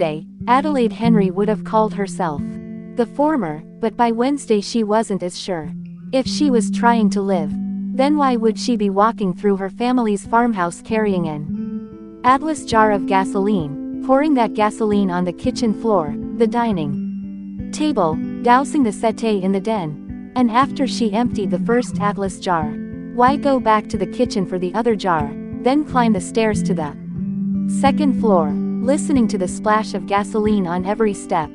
Tuesday, Adelaide Henry would have called herself the former, but by Wednesday she wasn't as sure. If she was trying to live, then why would she be walking through her family's farmhouse carrying an Atlas jar of gasoline, pouring that gasoline on the kitchen floor, the dining table, dousing the settee in the den? And after she emptied the first Atlas jar, why go back to the kitchen for the other jar, then climb the stairs to the second floor, listening to the splash of gasoline on every step?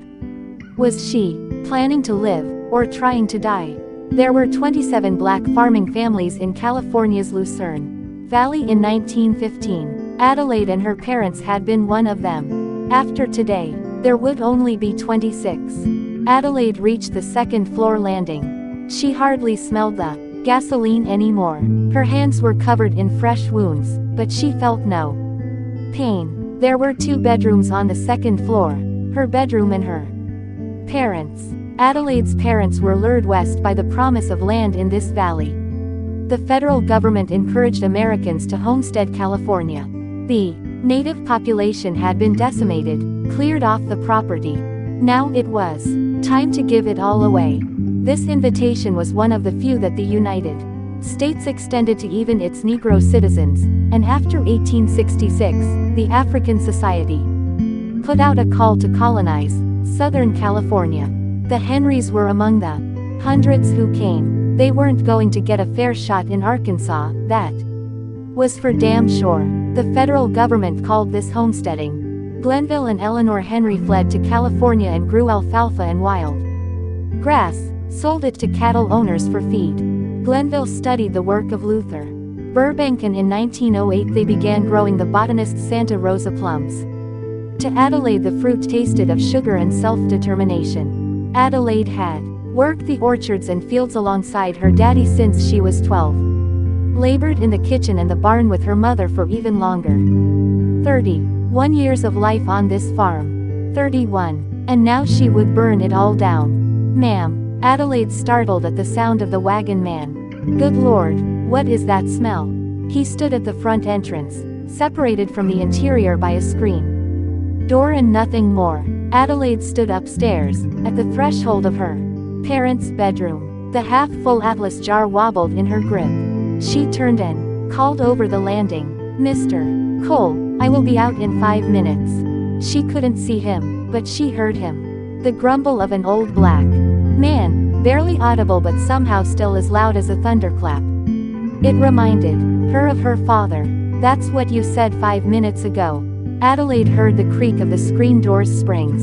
Was she planning to live, or trying to die? There were 27 black farming families in California's Lucerne Valley in 1915. Adelaide and her parents had been one of them. After today, there would only be 26. Adelaide reached the second floor landing. She hardly smelled the gasoline anymore. Her hands were covered in fresh wounds, but she felt no pain. There were 2 bedrooms on the second floor, her bedroom and her parents. Adelaide's parents were lured west by the promise of land in this valley. The federal government encouraged Americans to homestead California. The native population had been decimated, cleared off the property. Now it was time to give it all away. This invitation was one of the few that the United States extended to even its Negro citizens, and after 1866, the African Society put out a call to colonize Southern California. The Henrys were among the hundreds who came. They weren't going to get a fair shot in Arkansas, that was for damn sure. The federal government called this homesteading. Glenville and Eleanor Henry fled to California and grew alfalfa and wild grass, sold it to cattle owners for feed. Glenville studied the work of Luther Burbank, and in 1908 they began growing the botanist Santa Rosa plums. To Adelaide the fruit tasted of sugar and self-determination. Adelaide had worked the orchards and fields alongside her daddy since she was 12. Labored in the kitchen and the barn with her mother for even longer. 31 years of life on this farm. 31. And now she would burn it all down. Ma'am. Adelaide startled at the sound of the wagon man. Good Lord, what is that smell? He stood at the front entrance, separated from the interior by a screen door and nothing more. Adelaide stood upstairs, at the threshold of her parents' bedroom. The half-full Atlas jar wobbled in her grip. She turned and called over the landing, "Mr. Cole, I will be out in 5 minutes." She couldn't see him, but she heard him. The grumble of an old black man, barely audible but somehow still as loud as a thunderclap. It reminded her of her father. "That's what you said 5 minutes ago." Adelaide heard the creak of the screen door's springs.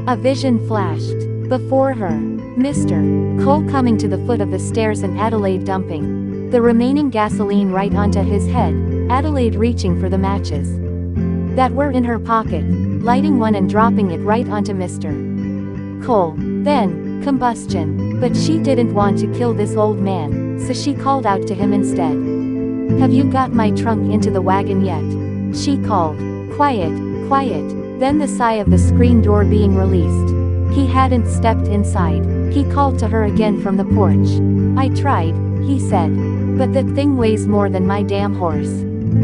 A vision flashed before her. Mr. Cole coming to the foot of the stairs and Adelaide dumping the remaining gasoline right onto his head, Adelaide reaching for the matches that were in her pocket, lighting one and dropping it right onto Mr. Cole. Then, combustion. But she didn't want to kill this old man, so she called out to him instead. "Have you got my trunk into the wagon yet?" she called. "Quiet, quiet." Then the sigh of the screen door being released. He hadn't stepped inside. He called to her again from the porch. "I tried," he said. "But that thing weighs more than my damn horse."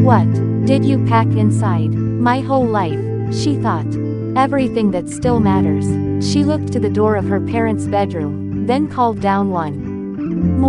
"What did you pack inside?" "My whole life," she thought. "Everything that still matters." She looked to the door of her parents' bedroom, then called down one more